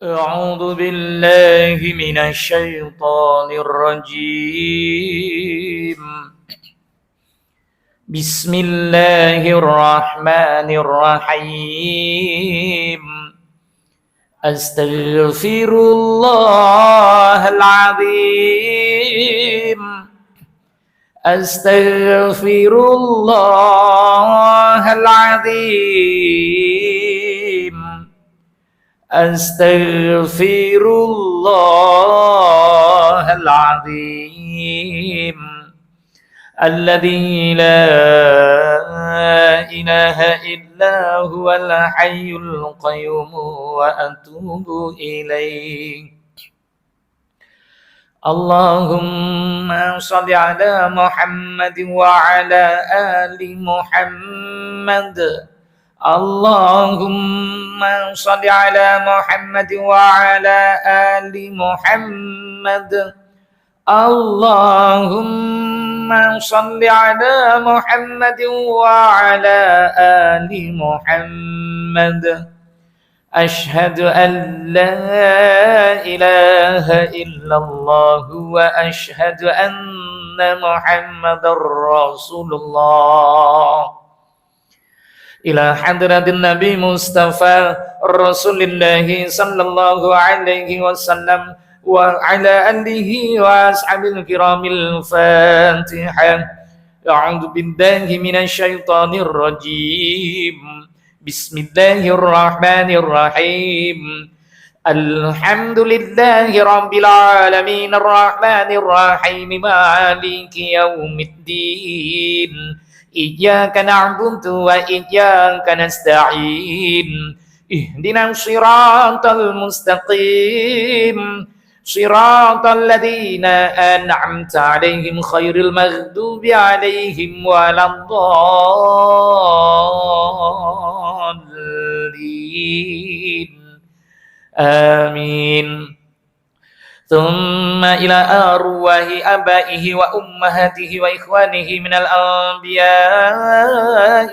أعوذ بالله من الشيطان الرجيم. بسم الله الرحمن الرحيم. أستغفر الله العظيم. أستغفر الله العظيم. أستغفر الله العظيم الذي لا إله إلا هو الحي القيوم وأتوب إليه. اللهم صل على محمد وعلى آل محمد. اللهم صل على محمد وعلى آل محمد. اللهم صل على محمد وعلى آل محمد. أشهد أن لا إله إلا الله وأشهد أن محمد رسول الله. إلى حضرة النبي مصطفى رسول الله صلى الله عليه وسلم وعلى آله وأصحابه الكرام الفاتحة. أعوذ بالله من الشيطان الرجيم. بسم الله الرحمن الرحيم. الحمد لله رب العالمين الرحمن الرحيم مالك يوم الدين. إياك نعبد وإياك نستعين. اهدنا الصراط المستقيم صراط الذين أنعمت عليهم خير المغضوب عليهم ولا الضالين. آمين. ثم إلى أرواح آبائه وأمهاته وإخوانه من الأنبياء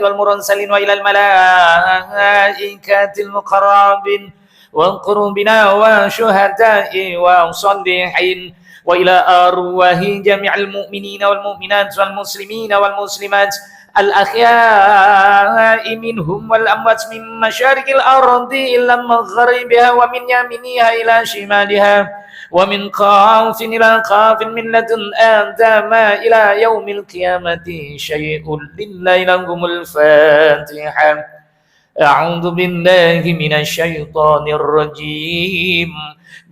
والمرسلين وإلى الملائكة المقربين وقربنا وشهداء وصالحين وإلى أرواح جميع المؤمنين والمؤمنات والمسلمين والمسلمات الأحياء منهم والأموات من مشارق الأرض إلى مغربها ومن يمينها إلى شمالها ومن قاف إلى قاف من لدن آدم إلى يوم القيامة شيء لله لهم الفاتحة. أعوذ بالله من الشيطان الرجيم.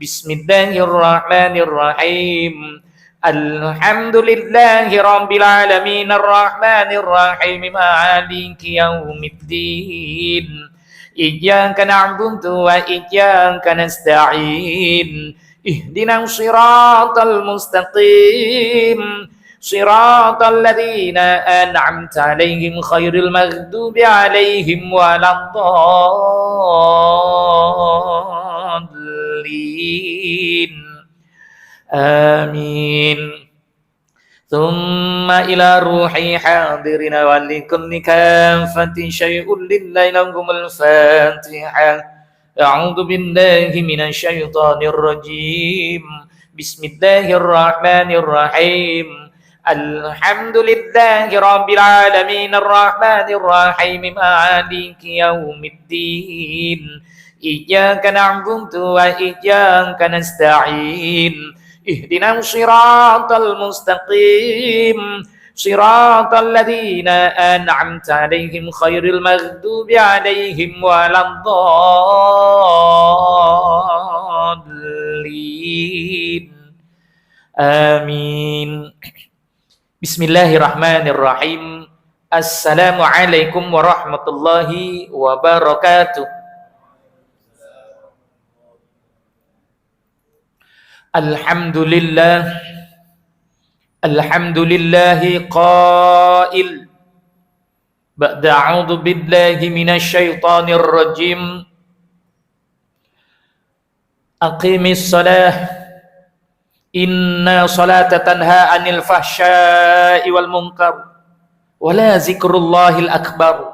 بسم الله الرحمن الرحيم. الحمد لله رب العالمين الرحمن الرحيم مالك يوم الدين. إياك نعبد وإياك نستعين. اهدنا الصراط المستقيم صراط الذين أنعمت عليهم خير المغضوب عليهم ولا الضالين. آمين. ثم إلى روح حاضرين ولكل كافة شيء لله لهم الفاتحة. أعوذ بالله من الشيطان الرجيم. بسم الله الرحمن الرحيم. الحمد لله رب العالمين الرحمن الرحيم مالك يوم الدين. إياك نعبد وإياك نستعين. اهدنا الصراط المستقيم صراط الذين أنعمت عليهم خير المغضوب عليهم ولا الضالين. آمين. بسم الله الرحمن الرحيم. السلام عليكم ورحمة الله وبركاته. الحمد لله. الحمد لله قائل بعد أعوذ بالله من الشيطان الرجيم. أقيم الصلاة إن صلاة تنهى عن الفحشاء والمنكر ولا ذكر الله الأكبر.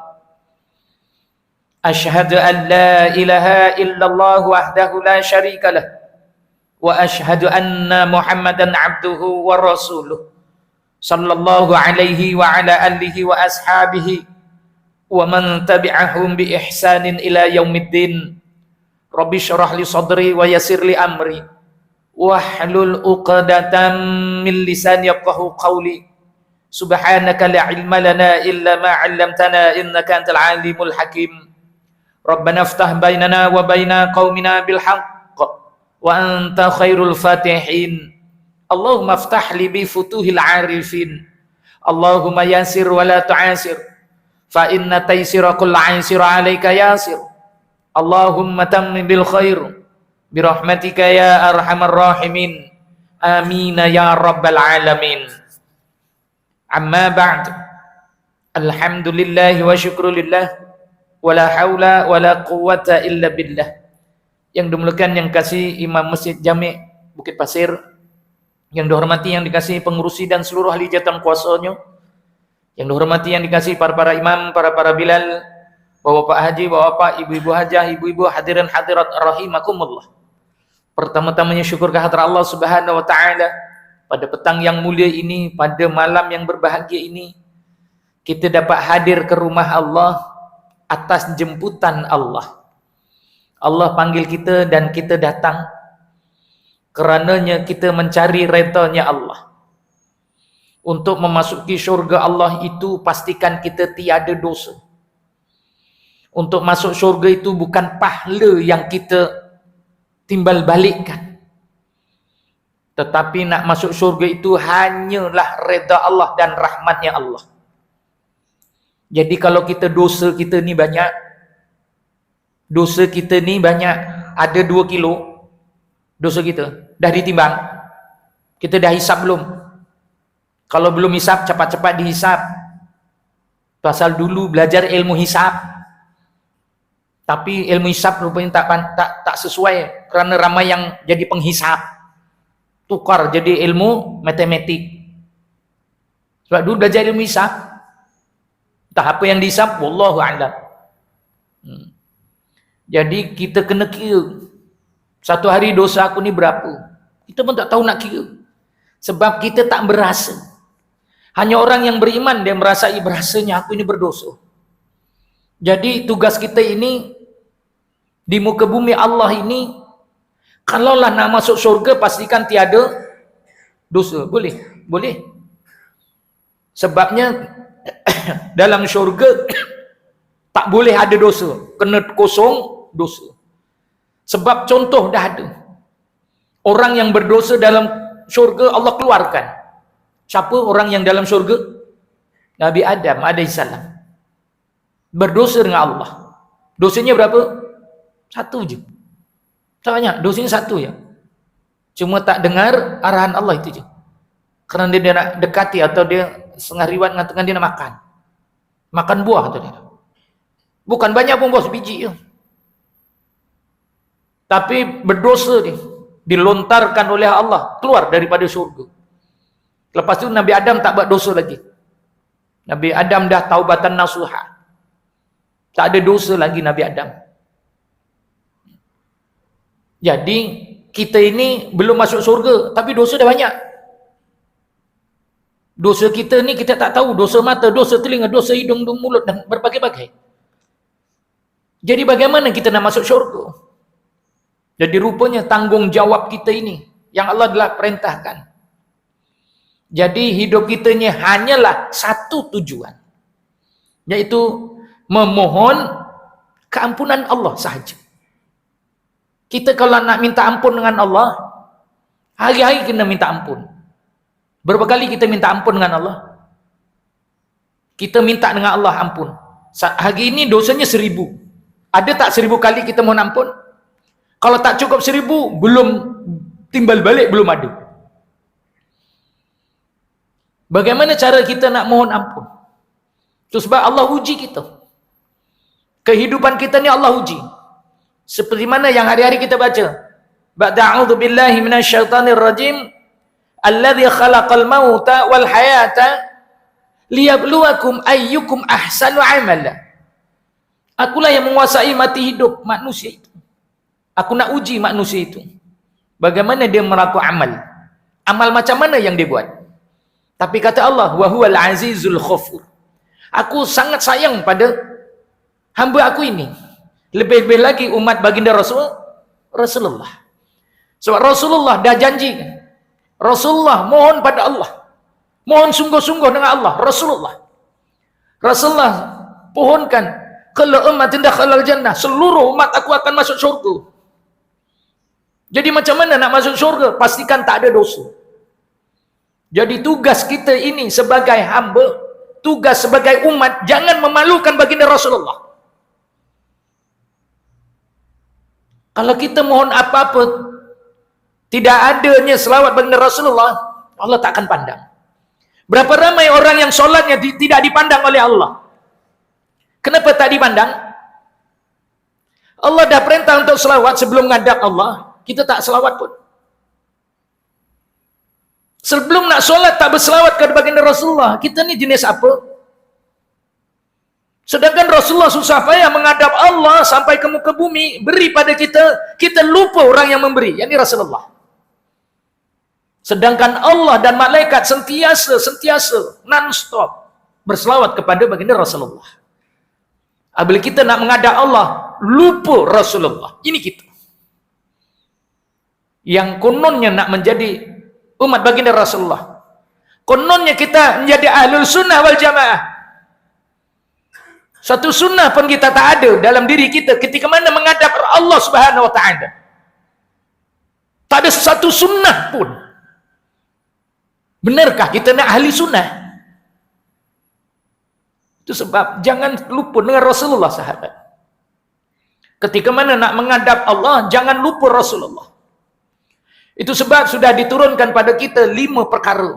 أشهد أن لا إله إلا الله وحده لا شريك له وأشهد أن محمدا عبده ورسوله صلى الله عليه وعلى آله وأصحابه ومن تبعهم بإحسان إلى يوم الدين رب اشرح لي صدري ويسر لي أمري واحلل عقدة من لساني يفقهوا قولي سبحانك لا علم لنا إلا ما علمتنا إنك أنت العليم الحكيم ربنا افتح بيننا وبين قومنا بالحق وأنت خير الفاتحين اللهم افتح لي بفتوح العارفين اللهم يسر ولا تعسر فإن تيسير كل عسر عليك ياسر اللهم تم بالخير برحمتك يا أرحم الراحمين آمين يا رب العالمين أما بعد الحمد لله وشكر لله wala haula wala quwata illa billah. Yang dimuliakan yang kasih Imam Masjid Jami' Bukit Pasir, yang dihormati yang dikasih pengurusi dan seluruh ahli jabatan kuasanya, yang dihormati yang dikasih para imam, para bilal, bapak haji, bapak ibu-ibu hajah, ibu-ibu hadirin hadirat rahimakumullah. Pertama-tamanya syukur kehadirat Allah Subhanahu wa taala pada petang yang mulia ini, pada malam yang berbahagia ini, kita dapat hadir ke rumah Allah atas jemputan Allah. Allah panggil kita dan kita datang. Kerananya kita mencari redanya Allah. Untuk memasuki syurga Allah itu pastikan kita tiada dosa. Untuk masuk syurga itu bukan pahala yang kita timbal balikkan. Tetapi nak masuk syurga itu hanyalah reda Allah dan rahmatnya Allah. Jadi kalau kita dosa kita ni banyak, ada 2 kilo dosa kita, dah ditimbang, kita dah hisap belum? Kalau belum hisap, cepat-cepat dihisap. Pasal dulu belajar ilmu hisap, tapi ilmu hisap rupanya tak sesuai, kerana ramai yang jadi penghisap, tukar jadi ilmu matematik. Sebab dulu belajar ilmu hisap, entah apa yang dihisap, wallahu a'lam. Jadi kita kena kira, satu hari dosa aku ni berapa, kita pun tak tahu nak kira, sebab kita tak berasa. Hanya orang yang beriman dia merasai berasanya aku ini berdosa. Jadi tugas kita ini di muka bumi Allah ini, kalaulah nak masuk syurga pastikan tiada dosa. Boleh. Sebabnya dalam syurga tak boleh ada dosa, kena kosong dosa. Sebab contoh dah ada orang yang berdosa dalam syurga, Allah keluarkan. Siapa orang yang dalam syurga? Nabi Adam alaihissalam berdosa dengan Allah. Dosanya berapa? 1 je. Tak banyak, dosanya 1 je. Cuma tak dengar arahan Allah itu je. Kerana dia nak dekati, atau dia setengah riwayat mengatakan dia nak makan buah tu dia. Bukan banyak pun, bos, biji je. Tapi berdosa dia, dilontarkan oleh Allah, keluar daripada syurga. Lepas tu Nabi Adam tak buat dosa lagi. Nabi Adam dah taubatan nasuha, tak ada dosa lagi Nabi Adam. Jadi kita ini belum masuk syurga, tapi dosa dah banyak. Dosa kita ni kita tak tahu, dosa mata, dosa telinga, dosa hidung, mulut, dan berbagai-bagai. Jadi bagaimana kita nak masuk syurga? Jadi rupanya tanggungjawab kita ini yang Allah telah perintahkan. Jadi hidup kita ni hanyalah satu tujuan, yaitu memohon keampunan Allah sahaja. Kita kalau nak minta ampun dengan Allah, hari-hari kena minta ampun. Berapa kali kita minta ampun dengan Allah? Kita minta dengan Allah ampun. Hari ini dosanya 1000. Ada tak 1000 kali kita mohon ampun? Kalau tak cukup 1000, belum timbal balik, belum ada. Bagaimana cara kita nak mohon ampun? Itu sebab Allah uji kita. Kehidupan kita ni Allah uji. Seperti mana yang hari-hari kita baca. Ba'da'udhu billahi minasyaitanir rajim. Alladhi khalaqal mauta wal hayata liyabluwakum ayyukum ahsanu amala. Akulah yang menguasai mati hidup manusia itu. Aku nak uji manusia itu. Bagaimana dia melakukan amal. Amal macam mana yang dia buat. Tapi kata Allah, wa huwal azizul ghafur. Aku sangat sayang pada hamba aku ini. Lebih-lebih lagi umat baginda Rasulullah. Sebab Rasulullah dah janji. Rasulullah mohon pada Allah. Mohon sungguh-sungguh dengan Allah. Rasulullah pohonkan, kalau umatin dakhalal jannah, seluruh umat aku akan masuk syurga. Jadi macam mana nak masuk syurga? Pastikan tak ada dosa. Jadi tugas kita ini sebagai hamba, tugas sebagai umat, jangan memalukan baginda Rasulullah. Kalau kita mohon apa-apa, tidak adanya selawat baginda Rasulullah, Allah tak akan pandang. Berapa ramai orang yang solatnya tidak dipandang oleh Allah. Kenapa tak dipandang? Allah dah perintah untuk selawat sebelum ngadap Allah. Kita tak selawat pun. Sebelum nak solat tak berselawat kepada baginda Rasulullah. Kita ni jenis apa? Sedangkan Rasulullah susah payah menghadap Allah sampai ke muka bumi, beri pada kita, kita lupa orang yang memberi, yakni Rasulullah. Sedangkan Allah dan malaikat sentiasa non-stop berselawat kepada baginda Rasulullah. Apabila kita nak menghadap Allah, lupa Rasulullah. Ini kita. Yang kononnya nak menjadi umat baginda Rasulullah. Kononnya kita menjadi ahlul sunnah wal jamaah. Satu sunnah pun kita tak ada dalam diri kita ketika mana menghadap Allah Subhanahu wa taala. Tak ada satu sunnah pun. Benarkah kita nak ahli sunnah? Itu sebab jangan lupa dengan Rasulullah, sahabat. Ketika mana nak menghadap Allah, jangan lupa Rasulullah. Itu sebab sudah diturunkan pada kita 5 perkara.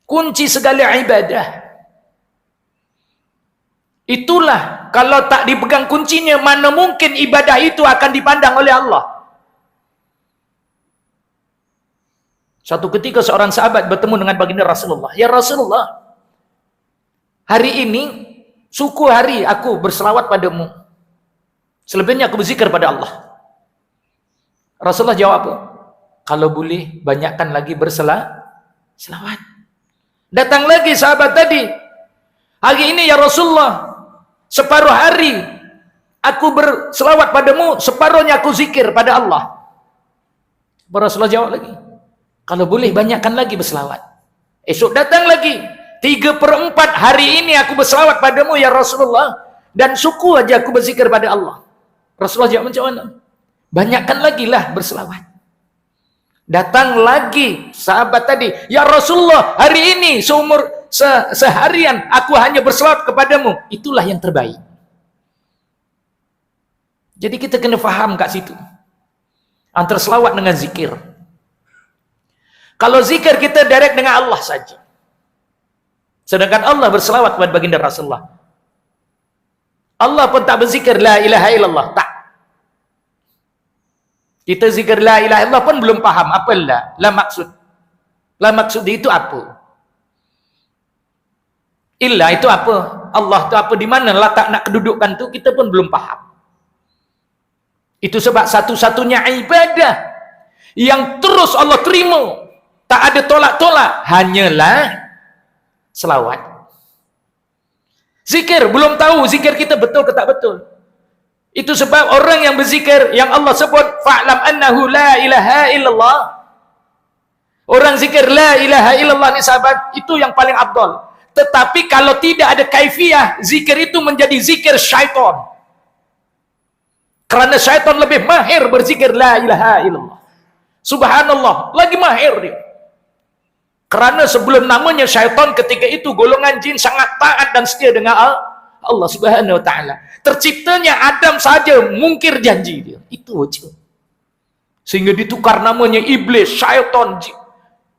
Kunci segala ibadah. Itulah, kalau tak dipegang kuncinya, mana mungkin ibadah itu akan dipandang oleh Allah. Suatu ketika seorang sahabat bertemu dengan baginda Rasulullah. Ya Rasulullah, hari ini suku hari aku berselawat padamu. Selebihnya aku berzikir pada Allah. Rasulullah jawab apa? Kalau boleh, banyakkan lagi selawat. Datang lagi sahabat tadi. Hari ini ya Rasulullah, separuh hari aku berselawat padamu, separuhnya aku zikir pada Allah. Rasulullah jawab lagi. Kalau boleh, banyakkan lagi berselawat. Esok datang lagi. 3/4 hari ini aku berselawat padamu ya Rasulullah. Dan suku aja aku berzikir pada Allah. Rasulullah jawab macam mana? Banyakkan lagi lah berselawat. Datang lagi sahabat tadi, ya Rasulullah, hari ini seharian aku hanya berselawat kepadamu. Itulah yang terbaik. Jadi kita kena faham kat situ antara selawat dengan zikir. Kalau zikir kita direct dengan Allah saja, sedangkan Allah berselawat kepada baginda Rasulullah. Allah pun tak berzikir la ilaha illallah, tak. Kita zikir la ilaha illallah pun belum faham apa la maksud. La maksud itu apa? Illa itu apa? Allah itu apa? Di mana letak nak kedudukan tu kita pun belum faham. Itu sebab satu-satunya ibadah yang terus Allah terima, tak ada tolak-tolak, hanyalah selawat. Zikir belum tahu zikir kita betul ke tak betul. Itu sebab orang yang berzikir yang Allah sebut fa'lam annahu la ilaha illallah. Orang zikir la ilaha illallah ni sahabat, itu yang paling afdal. Tetapi kalau tidak ada kaifiah, zikir itu menjadi zikir syaitan. Kerana syaitan lebih mahir berzikir la ilaha illallah. Subhanallah, lagi mahir dia. Kerana sebelum namanya syaitan ketika itu golongan jin sangat taat dan setia dengan Allah Subhanahu wa taala. Terciptanya Adam saja mungkir janji dia. Itu aja. Sehingga ditukar namanya iblis, syaitan, jin.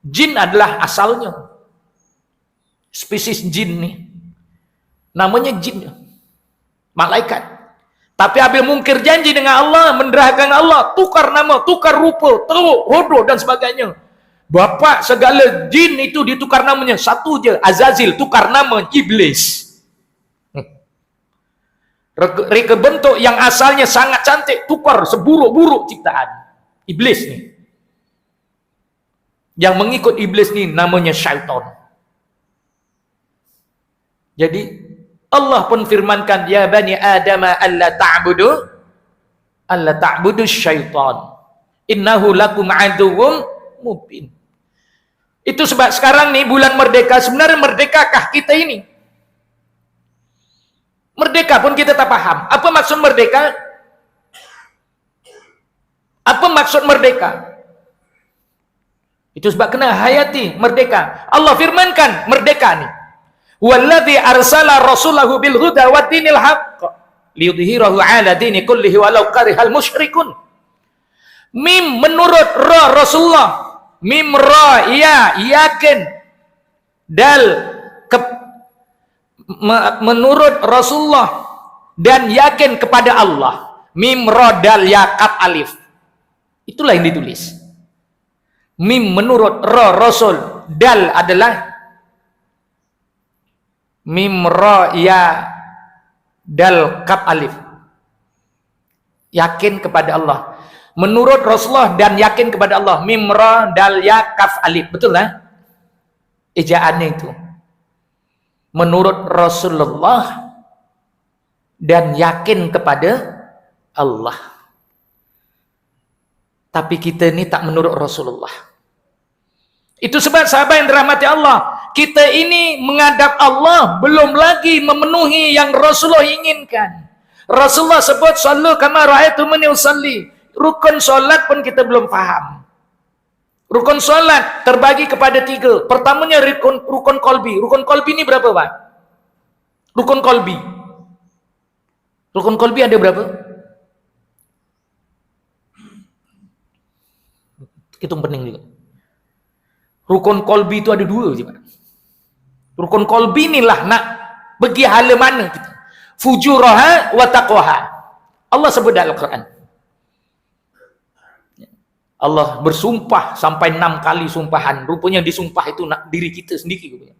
Jin adalah asalnya. Spesies jin ni. Namanya jin. Malaikat. Tapi apabila mungkir janji dengan Allah, menderhakan Allah, tukar nama, tukar rupa, teruk, hodoh dan sebagainya. Bapak segala jin itu ditukar namanya. Satu je, Azazil, tukar nama iblis. Reka bentuk yang asalnya sangat cantik tukar seburuk-buruk ciptaan. Iblis nih. Yang mengikut iblis nih namanya syaitan. Jadi Allah pun firmankan, ya bani Adam alla ta'budu syaitan. Innahu lakum aduwwum mubin. Itu sebab sekarang nih bulan merdeka, sebenarnya merdekakah kita ini? Merdeka pun kita tak paham. Apa maksud merdeka? Apa maksud merdeka? Itu sebab kena hayati merdeka. Allah firmankan merdeka nih. Walladzi arsala rasulahu bil huda wa dinil haqq liyudhhirahu 'ala dini kullihi walau karihal musyrikun. Mim menurut Rasulullah, mim ra ya yakin, dal menurut Rasulullah dan yakin kepada Allah. Mim ra dal ya kaf alif. Itulah yang ditulis. Mim menurut Rasul, dal adalah mim ra ya dal kaf alif. Yakin kepada Allah. Menurut Rasulullah dan yakin kepada Allah. Mim ra dal ya kaf alif. Betul lah? Ejaannya itu. Menurut Rasulullah dan yakin kepada Allah. Tapi kita ini tak menurut Rasulullah. Itu sebab sahabat yang dirahmati Allah, kita ini menghadap Allah belum lagi memenuhi yang Rasulullah inginkan. Rasulullah sebut sallu kama ra'aitumuni usalli. Rukun solat pun kita belum faham. Rukun solat terbagi kepada 3. Pertamanya rukun kolbi. Rukun kolbi ini berapa, Pak? Rukun kolbi. Rukun kolbi ada berapa? Itu penting juga. Rukun kolbi itu ada 2 sih, Pak. Rukun kolbi inilah nak bagi hala mana kita. Fujuraha wa taqwaha. Allah sebut dalam Al-Quran. Allah bersumpah sampai 6 kali sumpahan. Rupanya disumpah itu nak diri kita sendiri.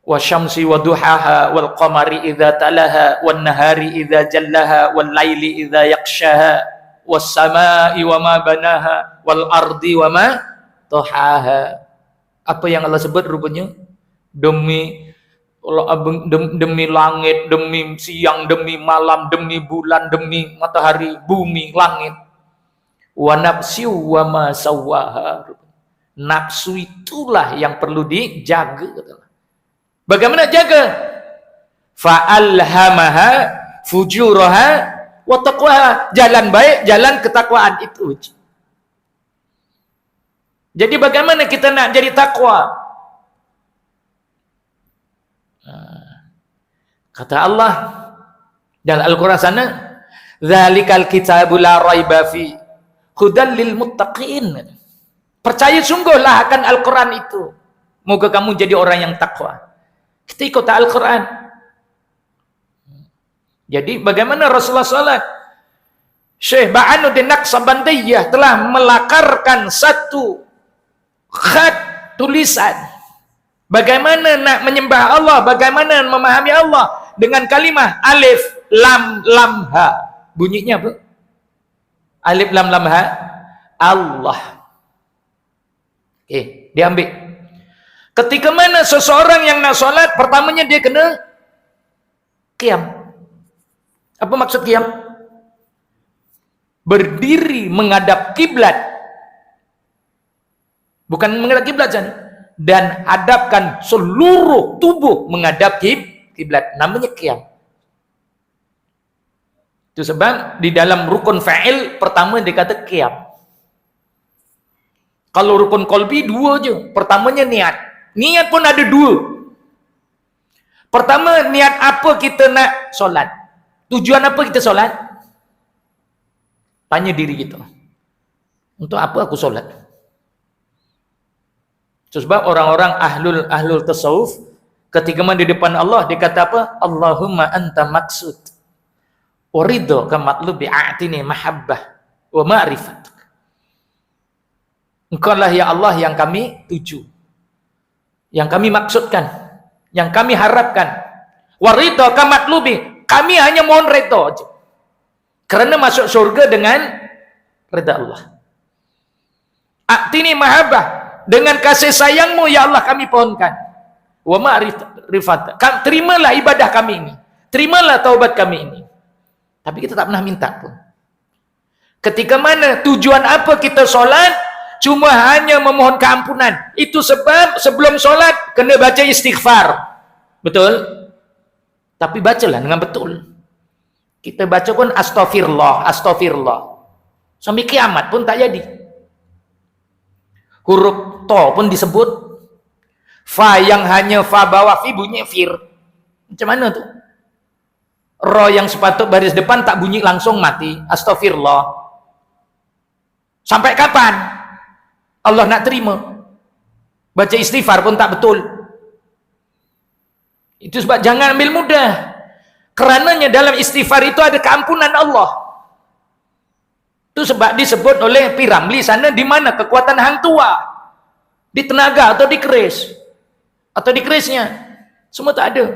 Wa syamsi wa duhaha wal qamari idza talaha wan nahari idza jallaha wal laili idza yaghshaha was samai wa ma banaha wal ardi wa ma tahaha. Apa yang Allah sebut rupanya? Demi langit, demi siang, demi malam, demi bulan, demi matahari, bumi, langit. Wa nafsi wa ma sawaha. Nafsu itulah yang perlu dijaga. Bagaimana jaga? Fa'alhamaha fujuraha wa taqwaha. Jalan baik, jalan ketakwaan itu. Jadi bagaimana kita nak jadi takwa? Kata Allah dalam Al-Quran sana, "Dzalikal kitabu la raiba fi hudal lil muttaqin." Percaya sungguhlah akan Al-Quran itu. Moga kamu jadi orang yang takwa. Kita ikut Al-Quran. Jadi bagaimana Rasulullah SAW? Syekh Ba'anuddin Naqsabandiyah telah melakarkan satu khat tulisan. Bagaimana nak menyembah Allah, bagaimana memahami Allah dengan kalimah alif lam lam ha. Bunyinya apa? Alif lam lam ha, Allah. Oke, diambil. Ketika mana seseorang yang nak solat, pertamanya dia kena qiyam. Apa maksud qiyam? Berdiri menghadap kiblat. Bukan menghadap kiblat saja. Dan hadapkan seluruh tubuh menghadap kiblat. Namanya qiyam. Itu sebab di dalam rukun fa'il pertama dia kata qiyam. Kalau rukun qalbi 2 je. Pertamanya niat. Niat pun ada 2. Pertama, niat apa kita nak solat? Tujuan apa kita solat? Tanya diri kita. Untuk apa aku solat? Sebab orang-orang ahlul tasawuf ketika di depan Allah dia kata apa? Allahumma anta maksud wa ridho ka matlubi a'tini mahabbah wa ma'rifat. Engkau lah ya Allah yang kami tuju, yang kami maksudkan, yang kami harapkan. Wa ridho ka matlubi, Kami hanya mohon redha aja. Karena masuk surga dengan redha Allah. Atini mahabbah, dengan kasih sayangmu ya Allah kami pohonkan. Wa ma'rifat, terimalah ibadah kami ini, terimalah taubat kami ini. Tapi kita tak pernah minta pun. Ketika mana tujuan apa kita solat? Cuma hanya memohon keampunan. Itu sebab sebelum solat kena baca istighfar. Betul? Tapi bacalah dengan betul. Kita baca pun astagfirullah, astagfirullah. Sampai kiamat pun tak jadi. Huruf to pun disebut. Fa yang hanya fa bawah, fi bunyi fir. Macam mana tuh? Ro yang sepatut baris depan tak bunyi langsung mati. Astagfirullah. Sampai kapan Allah nak terima? Baca istighfar pun tak betul. Itu sebab jangan ambil mudah. Kerananya dalam istighfar itu ada keampunan Allah. Itu sebab disebut oleh Piramli sana, di mana kekuatan hang tua? Di tenaga atau di keris? Atau di kerisnya? Semua tak ada.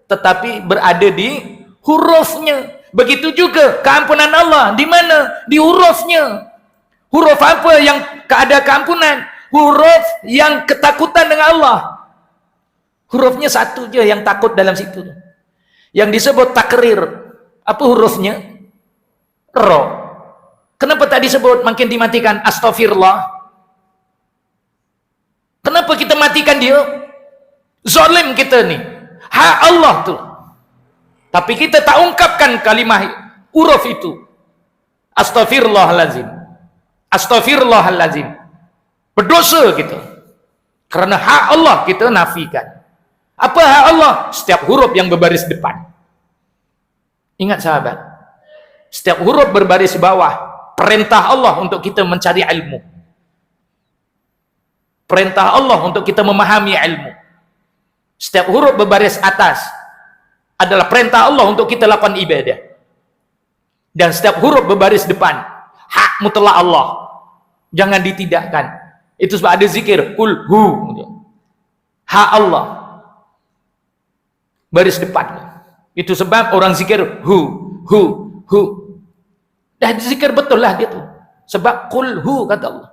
Tetapi berada di hurufnya. Begitu juga keampunan Allah. Di mana? Di hurufnya. Huruf apa yang ada keampunan? Huruf yang ketakutan dengan Allah. Hurufnya satu je yang takut dalam situ. Yang disebut takrir. Apa hurufnya? Ro. Kenapa tak disebut? Makin dimatikan astagfirullah. Kenapa kita matikan dia? Zalim kita ni. Hak Allah tu. Tapi kita tak ungkapkan kalimah huruf itu. Astaghfirullahalazim. Astaghfirullahalazim. Berdosa kita. Karena hak Allah kita nafikan. Apa hak Allah? Setiap huruf yang berbaris depan. Ingat sahabat, setiap huruf berbaris bawah, perintah Allah untuk kita mencari ilmu. Perintah Allah untuk kita memahami ilmu. Setiap huruf berbaris atas adalah perintah Allah untuk kita lakukan ibadah. Dan setiap huruf berbaris depan, hak mutlak Allah. Jangan ditidakkan. Itu sebab ada zikir kul hu. Hak Allah. Baris depan. Itu sebab orang zikir hu. Dah zikir betul lah dia tu. Sebab kul hu kata Allah.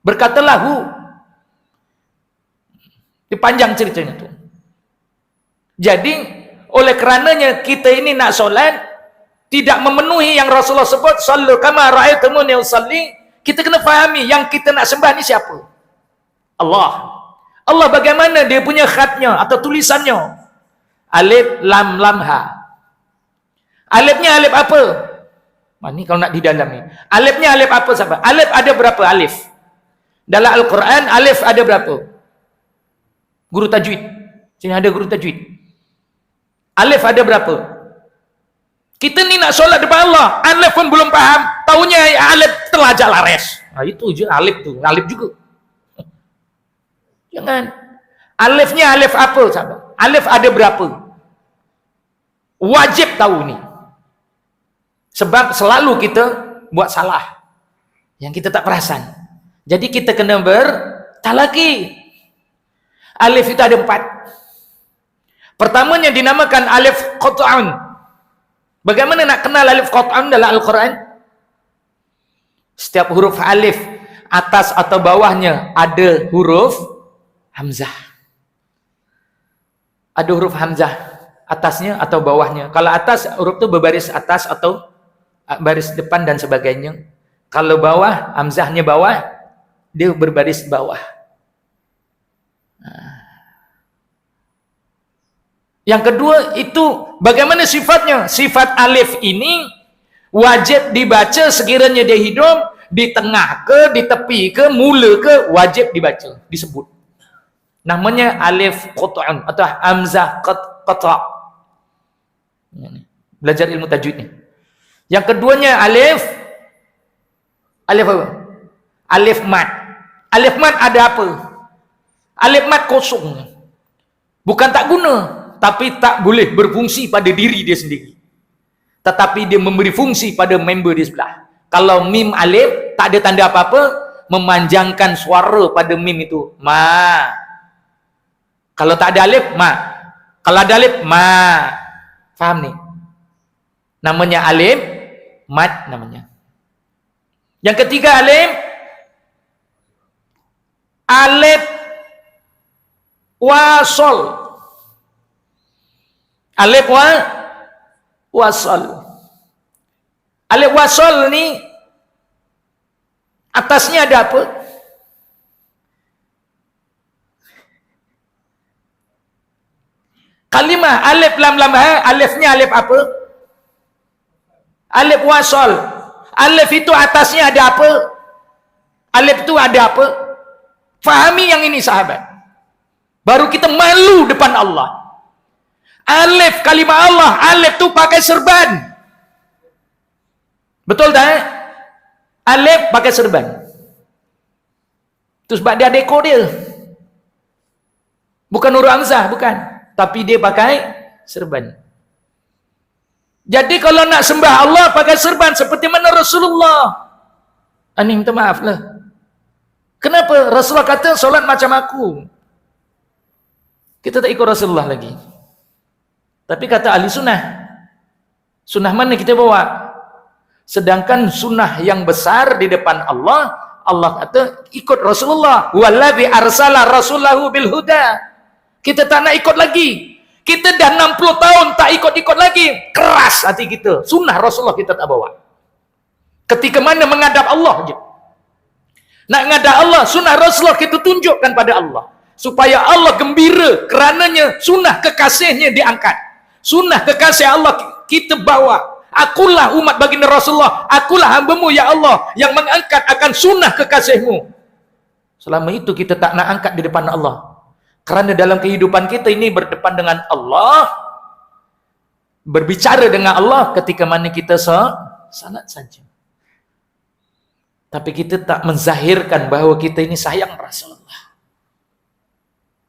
Berkatalah hu. Itu panjang ceritanya tu. Jadi oleh kerananya kita ini nak solat tidak memenuhi yang Rasulullah sebut sallu kama ra'aitumuni usalli, kita kena fahami yang kita nak sembah ni siapa? Allah. Allah bagaimana dia punya khatnya atau tulisannya? Alif lam lam ha. Alifnya alif apa? Ini kalau nak didalami. Alifnya alif apa sahabat? Alif ada berapa alif? Dalam Al-Quran alif ada berapa? Guru tajwid. Sini ada guru tajwid. Alif ada berapa? Kita ni nak solat depan Allah, alif pun belum paham, tahunya alif telah jalares. Nah, itu je alif tu, alif juga. Jangan. Alifnya alif apa sahabat? Alif ada berapa? Wajib tahu ni. Sebab selalu kita buat salah yang kita tak perasan. Jadi kita kena bertalaki. Alif itu ada 4. Pertamanya dinamakan alif qat'an. Bagaimana nak kenal alif qat'an dalam Al-Quran? Setiap huruf alif atas atau bawahnya ada huruf hamzah. Ada huruf hamzah atasnya atau bawahnya. Kalau atas huruf itu berbaris atas atau baris depan dan sebagainya. Kalau bawah, hamzahnya bawah, dia berbaris bawah. Yang kedua itu bagaimana sifatnya? Sifat alif ini wajib dibaca sekiranya dia hidup, di tengah ke, di tepi ke, mula ke, wajib dibaca, disebut. Namanya alif qat'an atau hamzah qata'. Belajar ilmu tajwid ni. Yang keduanya alif apa? Alif mat. Alif mat ada apa? Alif mat kosong. Bukan tak guna, tapi tak boleh berfungsi pada diri dia sendiri. Tetapi dia memberi fungsi pada member di sebelah. Kalau mim alif tak ada tanda apa-apa, memanjangkan suara pada mim itu ma. Kalau tak ada alif ma. Kalau ada alif ma. Faham ni? Namanya alif mad namanya. Yang ketiga alif wasol. Alif wasol. Alif wasol ni atasnya ada apa? Kalimah alif lam lam ha, alifnya alif apa? Alif wasol. Alif itu atasnya ada apa? Alif itu ada apa? Fahami yang ini sahabat. Baru kita malu depan Allah. Alif kalimah Allah, alif itu pakai serban. Betul tak? Alif pakai serban. Terus dia dekor dia. Bukan huruf hamzah, bukan. Tapi dia pakai serban. Jadi kalau nak sembah Allah pakai serban seperti mana Rasulullah. Ani minta maaf lah. Kenapa? Rasulullah kata solat macam aku. Kita tak ikut Rasulullah lagi. Tapi kata ahli sunnah. Sunnah mana kita bawa? Sedangkan sunnah yang besar di depan Allah, Allah kata ikut Rasulullah. Wallazi arsala rasulahu bil huda. Kita tak nak ikut lagi. Kita dah 60 tahun tak ikut-ikut lagi. Keras hati kita. Sunnah Rasulullah kita tak bawa. Ketika mana menghadap Allah je. Nak menghadap Allah, sunnah Rasulullah kita tunjukkan pada Allah. Supaya Allah gembira kerananya sunnah kekasihnya diangkat. Sunnah kekasih Allah kita bawa. Akulah umat baginda Rasulullah. Akulah hamba-Mu ya Allah yang mengangkat akan sunnah kekasih-Mu. Selama itu kita tak nak angkat di depan Allah. Kerana dalam kehidupan kita ini berdepan dengan Allah, berbicara dengan Allah ketika mana kita salat saja. Tapi kita tak menzahirkan bahawa kita ini sayang Rasulullah.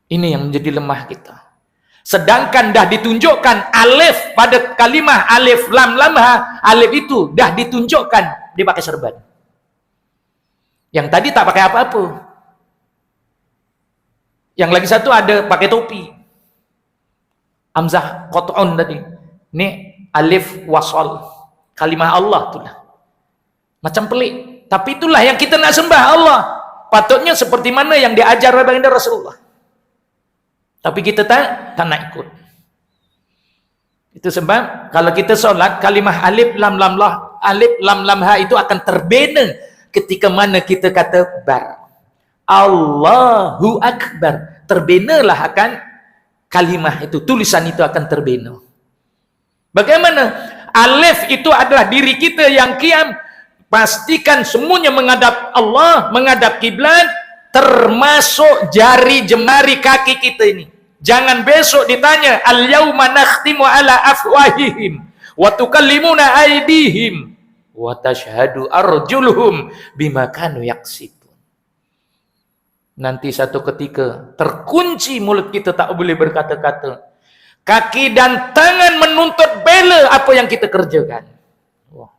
Ini yang menjadi lemah kita. Sedangkan dah ditunjukkan alif pada kalimah alif lam lam ha, alif itu dah ditunjukkan dia pakai serban. Yang tadi tak pakai apa-apa. Yang lagi satu ada pakai topi. Hamzah qat'un tadi. Ini alif wasal. Kalimah Allah itulah. Macam pelik. Tapi itulah yang kita nak sembah Allah. Patutnya seperti mana yang diajar oleh baginda Rasulullah. Tapi kita tak nak ikut. Itu sebab kalau kita solat kalimah alif lam lam lah, alif lam lam ha itu akan terbina ketika mana kita kata bar. Allahu Akbar. Terbinalah akan kalimah itu, tulisan itu akan terbina. Bagaimana? Alif itu adalah diri kita yang qiyam. Pastikan semuanya menghadap Allah, menghadap kiblat, termasuk jari jemari kaki kita ini. Jangan besok ditanya al-yauma nakhtimu ala afwahihim wa tukallimuna aydihim wa tashhadu arjuluhum bima kanu yaksibun. Nanti satu ketika terkunci mulut kita, tak boleh berkata-kata. Kaki dan tangan menuntut bela apa yang kita kerjakan. Wah.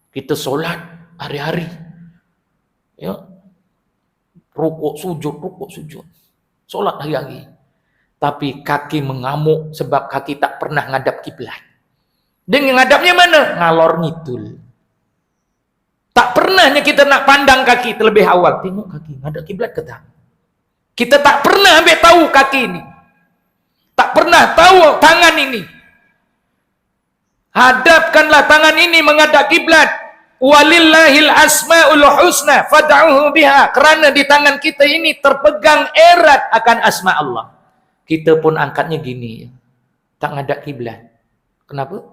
Kita solat hari-hari. Ya. Rukuk sujud. Solat hari-hari. Tapi kaki mengamuk sebab kaki tak pernah ngadap kiblat. Dia ngadapnya mana? Ngalor ngidul. Tak pernahnya kita nak pandang kaki terlebih awal. Tengok kaki, ngadap kiblat ke tak? Kita tak pernah ambil tahu kaki ini. Tak pernah tahu tangan ini. Hadapkanlah tangan ini menghadap kiblat. Walillahil asmaul husna fad'uhu biha. Kerana di tangan kita ini terpegang erat akan asma Allah. Kita pun angkatnya gini. Tak ngadap kiblat. Kenapa?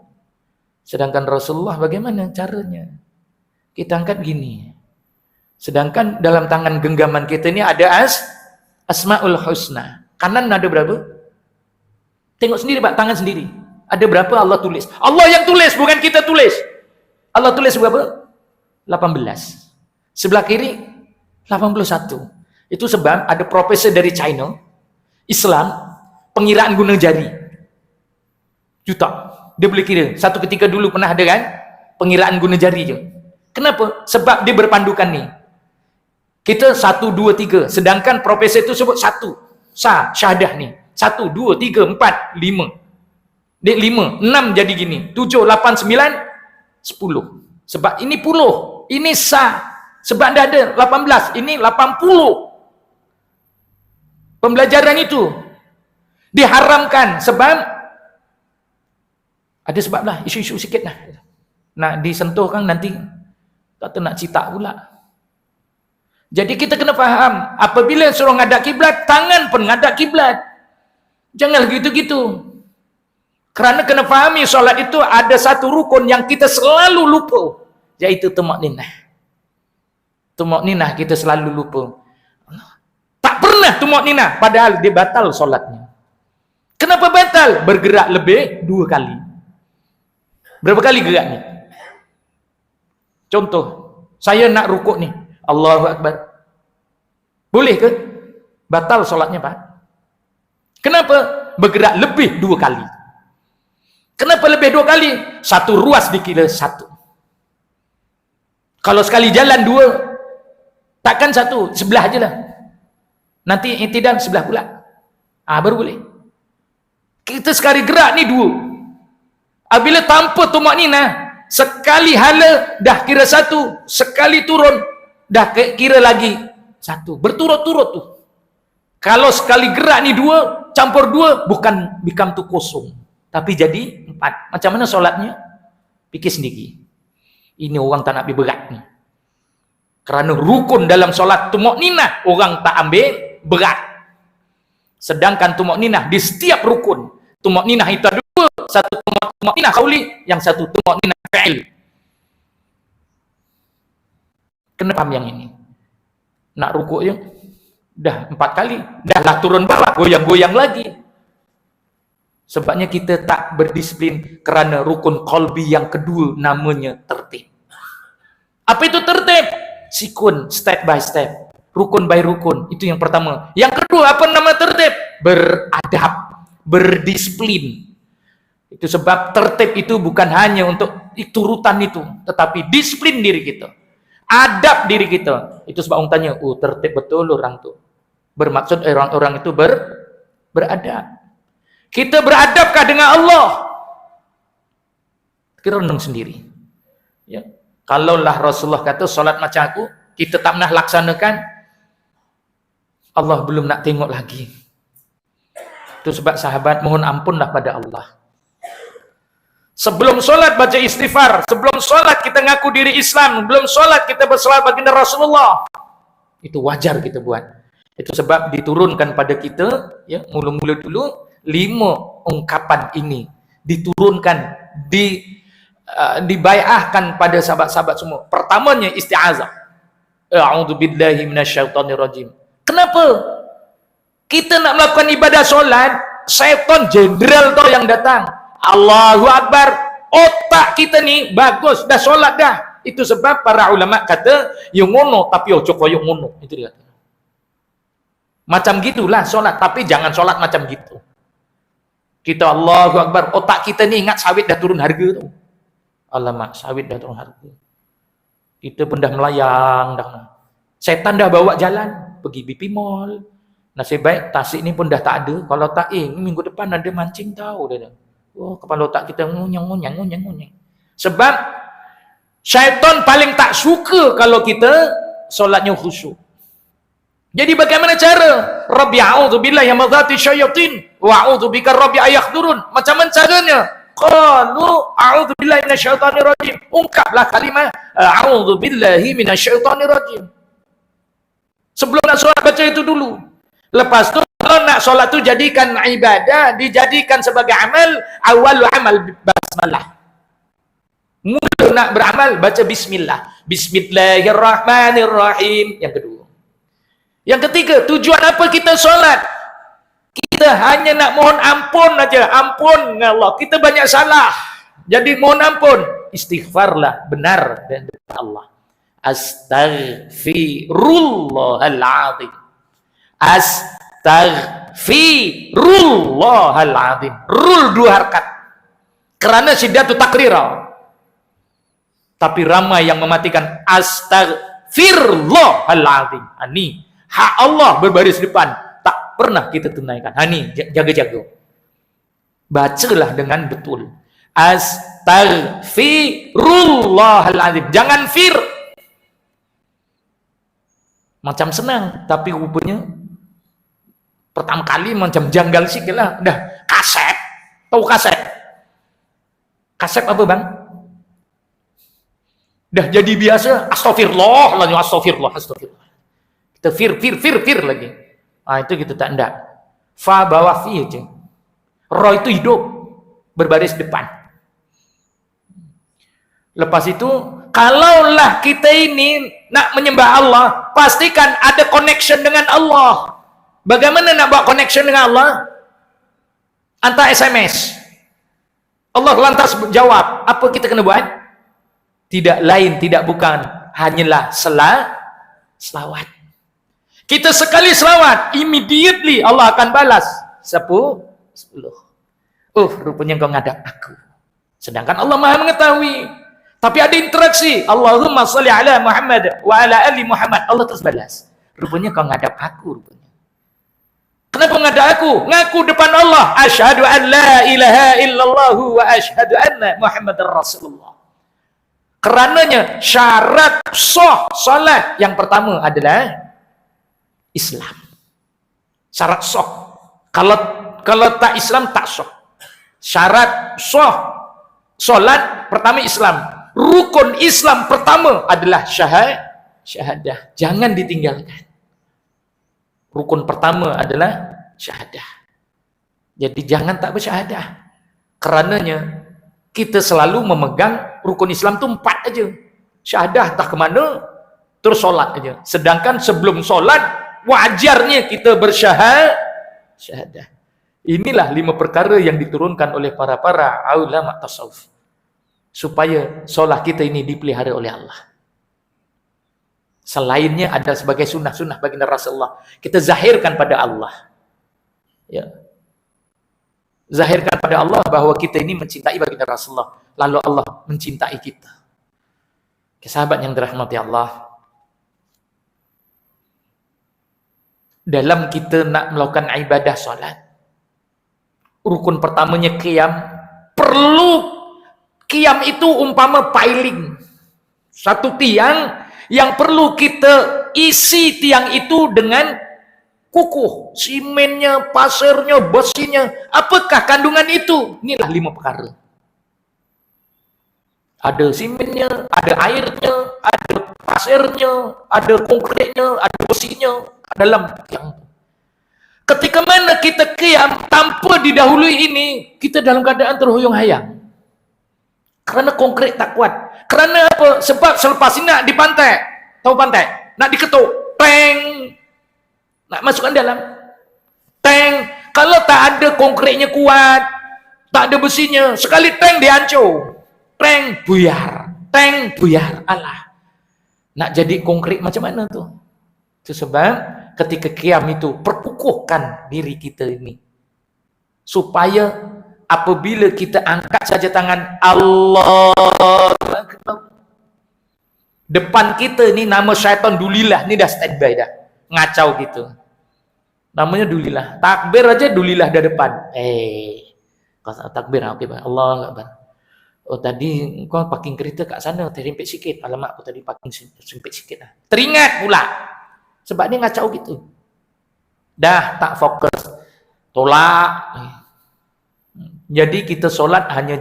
Sedangkan Rasulullah bagaimana caranya? Kita angkat gini. Sedangkan dalam tangan genggaman kita ini ada asmaul husna. Kanan ada berapa? Tengok sendiri Pak, tangan sendiri. Ada berapa Allah tulis? Allah yang tulis, bukan kita tulis. Allah tulis berapa? 18. Sebelah kiri 81. Itu sebab ada profesor dari China, Islam, pengiraan guna jari. Juta. Dia boleh kira. Satu ketika dulu pernah ada kan? Pengiraan guna jari je. Kenapa? Sebab dia berpandukan ni. Kita 1, 2, 3. Sedangkan profesor itu sebut 1. Syahadah ni. 1, 2, 3, 4, 5. Dek 5, 6 jadi gini. 7, 8, 9, 10. Sebab ini puluh. Ini sah. Sebab dah ada 18. Ini 80. Pembelajaran itu diharamkan sebab ada sebab lah. Isu-isu sikit lah. Nak disentuh kan nanti kata nak cita pula. Jadi kita kena faham. Apabila suruh ngadap kiblat, tangan pun ngadap kiblat. Jangan gitu-gitu. Kerana kena fahami solat itu ada satu rukun yang kita selalu lupa, iaitu tumakninah. Tumakninah kita selalu lupa. Tak pernah tumakninah, padahal dia batal solatnya. Kenapa batal? Bergerak lebih 2 kali. Berapa kali gerak ni? Contoh, saya nak rukuk ni, Allahu Akbar. Boleh ke? Batal solatnya, Pak. Kenapa? Bergerak lebih 2 kali. Kenapa lebih 2 kali? Satu ruas dikira 1. Kalau sekali jalan 2, takkan 1, sebelah aja lah. Nanti i'tidal sebelah pula. Baru boleh. Kita sekali gerak ni 2. Apabila tanpa tumakninah, sekali hala dah kira 1, sekali turun dah kira lagi 1. Berturut-turut tu. Kalau sekali gerak ni 2, campur 2, bukan become tu kosong, tapi jadi 4. Macam mana solatnya? Fikir sendiri. Ini orang tak nak pergi berat ni. Kerana rukun dalam solat tumakninah, orang tak ambil berat. Sedangkan tumakninah di setiap rukun. Tumakninah itu ada 2. Satu tumakninah qauli, yang satu tumakninah fi'il. Kena paham yang ini. Nak rukuk je, dah 4 kali. Dah lah turun bawah, goyang-goyang lagi. Sebabnya kita tak berdisiplin kerana rukun qalbi yang kedua namanya tertib. Apa itu tertib? Sikun, step by step. Rukun by rukun. Itu yang pertama. Yang kedua, apa nama tertib? Beradab, berdisiplin. Itu sebab tertib itu bukan hanya untuk turutan itu, tetapi disiplin diri kita. Adab diri kita. Itu sebab orang tanya, tertib betul orang tu. Bermaksud orang-orang itu beradab. Kita beradabkah dengan Allah? Kita renung sendiri. Ya. Kalaulah Rasulullah kata solat macam aku, kita tak pernah laksanakan, Allah belum nak tengok lagi. Itu sebab sahabat mohon ampunlah pada Allah. Sebelum solat baca istighfar, sebelum solat kita ngaku diri Islam, belum solat kita bersolat baginda Rasulullah. Itu wajar kita buat. Itu sebab diturunkan pada kita, ya, mula-mula dulu 5 ungkapan ini diturunkan, dibai'ahkan pada sahabat-sahabat semua. Pertamanya isti'azah. A'udzubillahi minasyaitonirrajim. Kenapa? Kita nak melakukan ibadah solat, syaitan jenderal tu yang datang. Allahu Akbar. Otak kita ni bagus, dah solat dah. Itu sebab para ulama kata, yang ngono tapi ojo koyo ngono. Itu dia kata. Macam gitulah solat, tapi jangan solat macam gitu. Kita Allahu Akbar, otak kita ni ingat sawit dah turun harga tu. Alamak, sawit dah turun harga. Kita pun dah melayang dah. Setan dah bawa jalan pergi BP Mall. Nasib baik tasik ni pun dah tak ada. Kalau tak, minggu depan ada mancing tahu dah. Kepala otak kita ngunyang. Sebab syaitan paling tak suka kalau kita solatnya khusyuk. Jadi bagaimana cara? Rabbi a'udzubillahi min dzati syayatin wa a'udzubika rabbi ayahdurun. Macam mana caranya? Qalu a'udzubillahi minasyaitonir rajim. Ungkaplah kalimah a'udzubillahi minasyaitonir rajim. Sebelum nak solat baca itu dulu. Lepas tu kalau nak solat tu jadikan ibadah, dijadikan sebagai amal, awal amal basmalah. Mula nak beramal baca bismillah. Bismillahirrahmanirrahim. Yang kedua. Yang ketiga, tujuan apa kita solat? Kita hanya nak mohon ampun aja. Ampun Allah. Kita banyak salah. Jadi mohon ampun. Istighfarlah benar dan depan Allah. Astaghfirullahaladzim. Astaghfirullahaladzim. Rul 2 harkat. Kerana syiddatul takrira. Tapi ramai yang mematikan astaghfirullahaladzim. Ini hak Allah berbaris depan, tak pernah kita tunaikan. Ini jaga-jaga. Bacalah dengan betul. Astaghfirullahaladzim. Jangan fir. Macam senang, tapi rupanya pertama kali macam janggal sikit lah. Dah, kasep. Tahu kasep? Kasep apa bang? Dah jadi biasa, astagfirullah, lalu astagfirullah. Kita fir lagi. Itu kita tak ndak. Fa bawah fi aja. Roh itu hidup, berbaris depan. Lepas itu, kalaulah kita ini nak menyembah Allah, pastikan ada connection dengan Allah. Bagaimana nak buat connection dengan Allah? Hantar SMS. Allah lantas jawab. Apa kita kena buat? Tidak lain, tidak bukan. Hanyalah selawat. Kita sekali selawat, immediately Allah akan balas 10. Rupanya kau ngadap aku. Sedangkan Allah Maha mengetahui. Tapi ada interaksi. Allahumma salli ala Muhammad wa ala ali Muhammad. Allah terus balas. Rupanya kau ngadap aku. Rupanya. Kenapa ngadap aku? Ngaku depan Allah. Asyhadu an la ilaha illallah wa asyhadu anna Muhammadar Rasulullah. Kerananya syarat sah salat yang pertama adalah Islam. Syarat sah. Kalau tak Islam tak sah. Syarat sah salat pertama Islam. Rukun Islam pertama adalah syahadah. Jangan ditinggalkan. Rukun pertama adalah syahadah. Jadi jangan tak bersyahadah. Kerananya kita selalu memegang rukun Islam tu 4 aja. Syahadah tak ke mana, terus solat aja. Sedangkan sebelum solat wajarnya kita bersyahadah. Inilah 5 perkara yang diturunkan oleh para ulama tasawuf supaya solat kita ini dipelihara oleh Allah. Selainnya ada sebagai sunnah baginda Rasulullah. Kita zahirkan pada Allah. Ya. Zahirkan pada Allah bahwa kita ini mencintai baginda Rasulullah. Lalu Allah mencintai kita. Sahabat yang dirahmati Allah. Dalam kita nak melakukan ibadah solat, rukun pertamanya qiyam. Qiyam itu umpama piling. Satu tiang yang perlu kita isi tiang itu dengan kukuh, simennya, pasirnya, besinya. Apakah kandungan itu? Inilah 5 perkara. Ada simennya, ada airnya, ada pasirnya, ada konkretnya, ada besinya dalam tiang. Ketika mana kita qiyam tanpa didahului ini, kita dalam keadaan terhuyung-hayang. Kerana konkret tak kuat. Kerana apa? Sebab selepas ini nak dipantai. Tahu pantai? Nak diketuk. Teng. Nak masukkan dalam. Teng. Kalau tak ada konkretnya kuat, tak ada besinya, sekali teng dia hancur. Teng buyar. Teng buyar. Alah. Nak jadi konkret macam mana tu? Itu sebab ketika qiyam itu perkukuhkan diri kita ini. Supaya apabila kita angkat saja tangan Allah, depan kita ni nama syaitan dulilah, ni dah standby dah, ngacau gitu. Namanya dulilah, takbir aja dulilah dah depan. Takbir, okey bang, Allah Akbar. Oh tadi kau parking kereta kat sana terhimpit sikit. Alamak, aku tadi parking sempit sikit lah. Teringat pula, sebab dia ngacau gitu. Dah tak fokus, tolak. Jadi kita solat hanya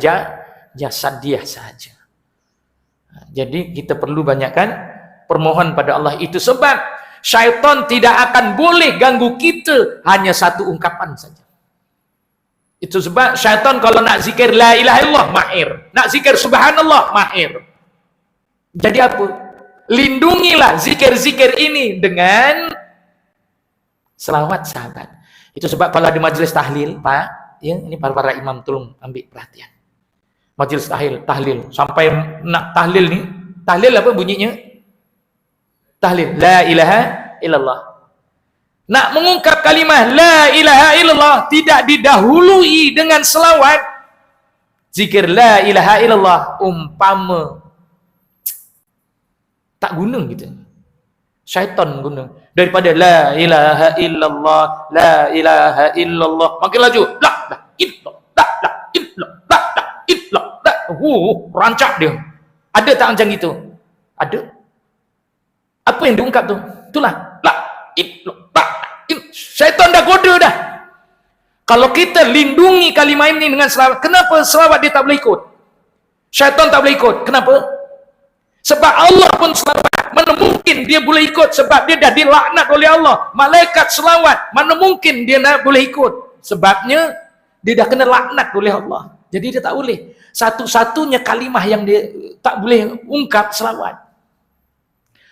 jasadiah saja. Jadi kita perlu banyakkan permohon pada Allah. Itu sebab syaitan tidak akan boleh ganggu kita hanya satu ungkapan saja. Itu sebab syaitan kalau nak zikir la ilaha illallah mahir, nak zikir subhanallah mahir. Jadi apa? Lindungilah zikir-zikir ini dengan selawat sahabat. Itu sebab kalau di majlis tahlil, Pak, ya, ini para imam tolong ambil perhatian. Majlis tahlil sampai nak tahlil ni, tahlil apa bunyinya? Tahlil la ilaha illallah. Nak mengungkap kalimah la ilaha illallah tidak didahului dengan selawat. Zikir la ilaha illallah umpama tak guna gitu. Syaitan guna. Daripada la ilaha illallah, la ilaha illallah. Makin laju. La rancak dia. Ada tak macam itu? Ada. Apa yang diungkap tu? Itulah syaitan dah goda dah. Kalau kita lindungi kalimah ini dengan selawat, kenapa selawat dia tak boleh ikut? Syaitan tak boleh ikut. Kenapa? Sebab Allah pun selawat. Mana mungkin dia boleh ikut? Sebab dia dah dilaknat oleh Allah. Malaikat selawat. Mana mungkin dia nak boleh ikut? Sebabnya dia dah kena laknat oleh Allah. Jadi dia tak boleh. Satu-satunya kalimah yang dia tak boleh ungkap selawat.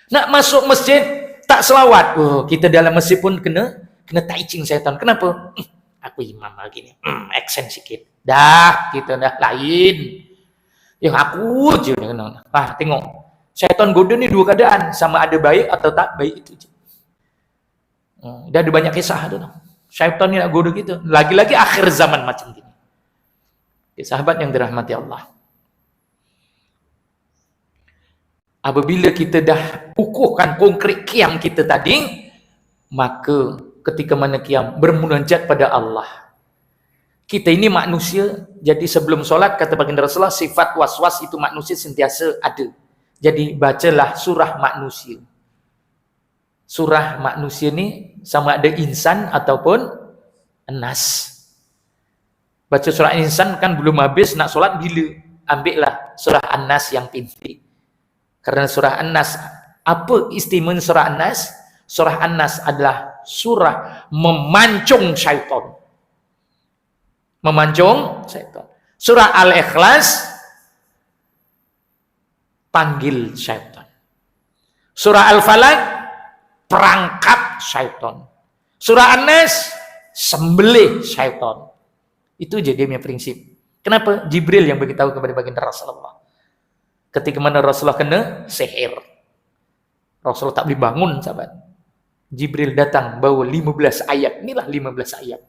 Nak masuk masjid tak selawat. Oh, kita dalam masjid pun kena taicing syaitan. Kenapa? Aku imam lagi ni. Action sikit. Dah, kita dah lain. Yang aku je kena. Tengok. Syaitan goda ni dua keadaan. Sama ada baik atau tak baik itu je. Dah ada banyak kisah tu. Syaitan ni nak goda kita. Lagi-lagi akhir zaman macam ni. Sahabat yang dirahmati Allah. Apabila kita dah ukuhkan konkret qiyam kita tadi, maka ketika mana qiyam bermunajat pada Allah. Kita ini manusia, jadi sebelum solat kata baginda Rasulullah, sifat was-was itu manusia sentiasa ada. Jadi bacalah surah manusia. Surah manusia ni sama ada insan ataupun nas. Baca surah insan kan belum habis, nak solat bila? Ambillah surah An-Nas yang pintik. Karena surah An-Nas, apa istimewa surah An-Nas? Surah An-Nas adalah surah memancung syaitan. Memancung syaitan. Surah Al-Ikhlas panggil syaitan. Surah Al-Falaq perangkap syaitan. Surah An-Nas sembelih syaitan. Itu je dia punya prinsip. Kenapa? Jibril yang beritahu kepada baginda Rasulullah. Ketika mana Rasulullah kena sihir. Rasulullah tak boleh bangun, sahabat. Jibril datang bawa 15 ayat. Inilah 15 ayat.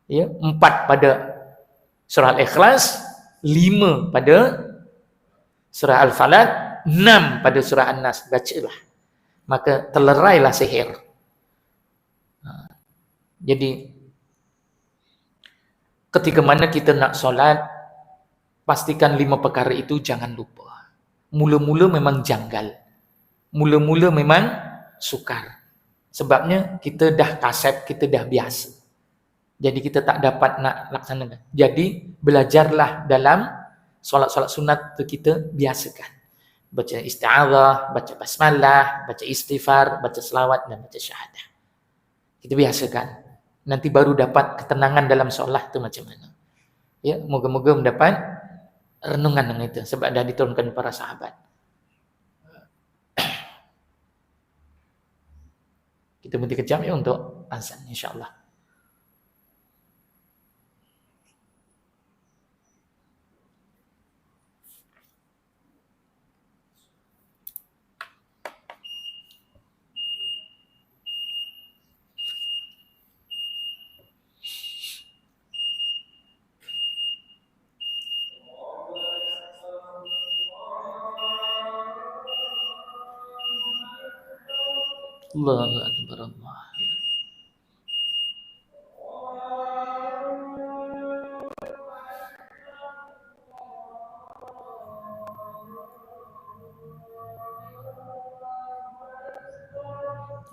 Ya, 4 pada surah Al-Ikhlas, 5 pada surah Al-Falaq, 6 pada surah An-Nas. Bacalah. Maka telerailah sihir. Jadi ketika mana kita nak solat, pastikan 5 perkara itu jangan lupa. Mula-mula memang janggal. Mula-mula memang sukar. Sebabnya kita dah kasep, kita dah biasa. Jadi kita tak dapat nak laksanakan. Jadi belajarlah dalam solat-solat sunat itu kita biasakan. Baca isti'adzah, baca basmalah, baca istighfar, baca selawat dan baca syahadah. Kita biasakan. Nanti baru dapat ketenangan dalam solat itu macam mana. Ya, moga-moga mendapat renungan dengan itu sebab dah diturunkan para sahabat. Kita berhenti kejam ya untuk azan insya-Allah. Allahu Akbar Allah.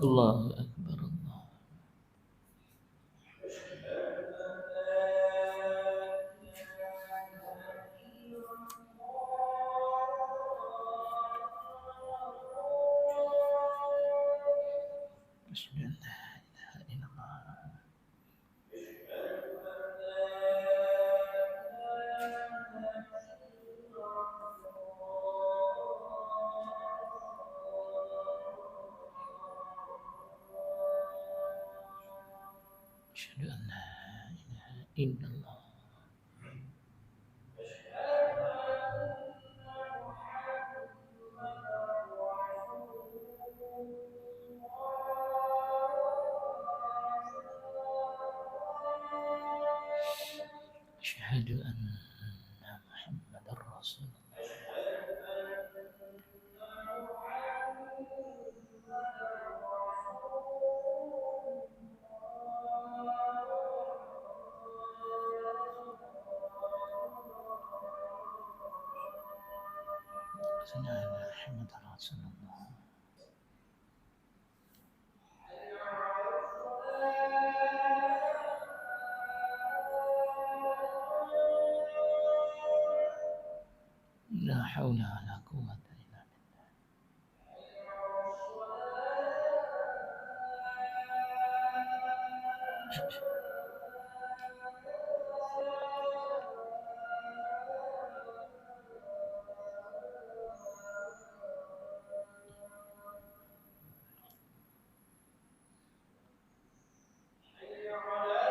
Allahu Akbar Allah. Bismillahirrahmanirrahim. Asyhadu an la ilaha illallah. Asyhadu anna Muhammadar Rasulullah. La haula wala quwwata illa billah. La haula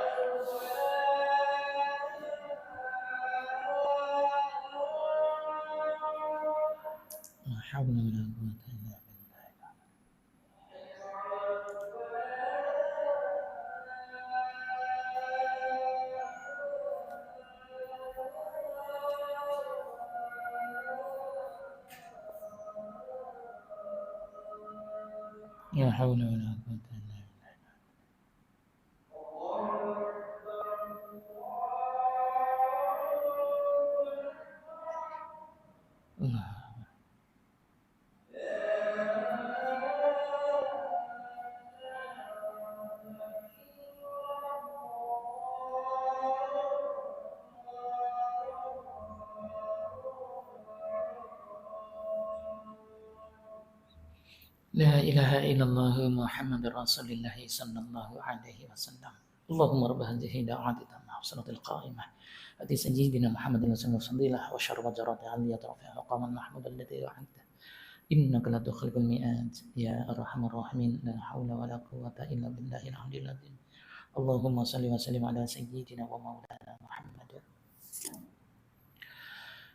wala quwwata illa billah. La haula wala quwwata illa billah. Allah. La ilaha illallah Muhammadur Rasulullah sallallahu alaihi wasallam. Allahumma rabb hadhihi da'wati tammah wa salatil qa'imah. Ati sayyidina Muhammadin sallallahu alaihi wasallam wa syarra jarati aliyat rafi'a maqaman mahmud alladhi wa'adta. Innaka la tukhliqul mi'ad ya arhamar rahimin la haula wala quwwata illa billahil aliyyil azim. Allahumma shalli wa sallim ala sayyidina wa maulana Muhammad.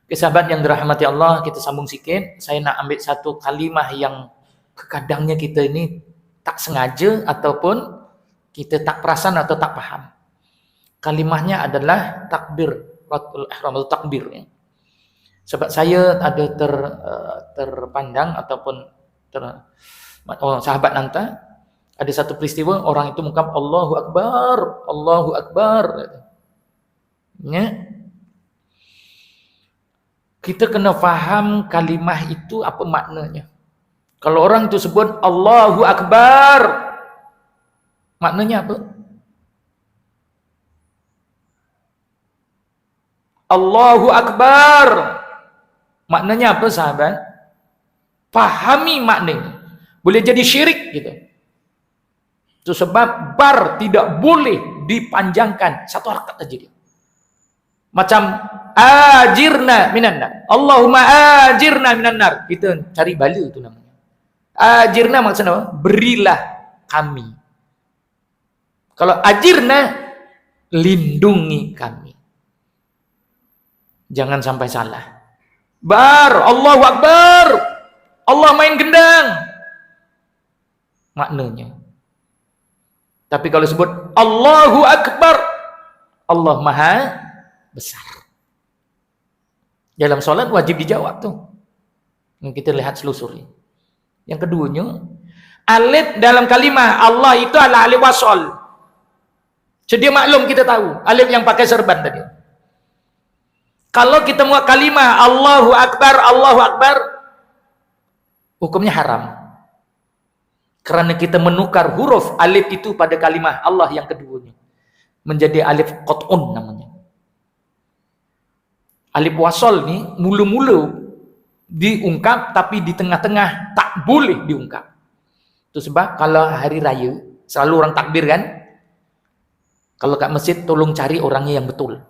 Oke, sahabat yang dirahmati Allah, kita sambung sikit. Saya nak ambil satu kalimah yang kadangnya kita ini tak sengaja ataupun kita tak perasan atau tak paham. Kalimahnya adalah takbir, atau takbir. Ya. Sebab saya ada terpandang ataupun sahabat nanti ada satu peristiwa orang itu mengungkap Allahu Akbar, Allahu Akbar. Ya. Kita kena faham kalimah itu apa maknanya. Kalau orang itu sebut Allahu Akbar, maknanya apa? Allahu Akbar, maknanya apa sahabat? Pahami maknanya. Boleh jadi syirik gitu. Itu sebab bar tidak boleh dipanjangkan satu harakat aja dia. Macam ajirna minan nar. Allahumma ajirna minan nar. Kita cari bala itu namanya. Ajirna maksudnya apa? Berilah kami. Kalau ajirna, lindungi kami. Jangan sampai salah. Bar, Allahu Akbar. Allah main gendang. Maknanya. Tapi kalau sebut Allahu Akbar, Allah Maha Besar. Dalam sholat wajib dijawab tuh. Kita lihat selusuri. Yang keduanya, alif dalam kalimah Allah itu adalah alif wasol. Sedia maklum kita tahu, alif yang pakai serban tadi. Kalau kita mau kalimah Allahu Akbar, hukumnya haram. Karena kita menukar huruf alif itu pada kalimah Allah yang keduanya. Menjadi alif qat'un namanya. Alif wasol ni mula-mula diungkap tapi di tengah-tengah tak boleh diungkap. Itu sebab kalau hari raya selalu orang takbir kan. Kalau kat masjid tolong cari orangnya yang betul.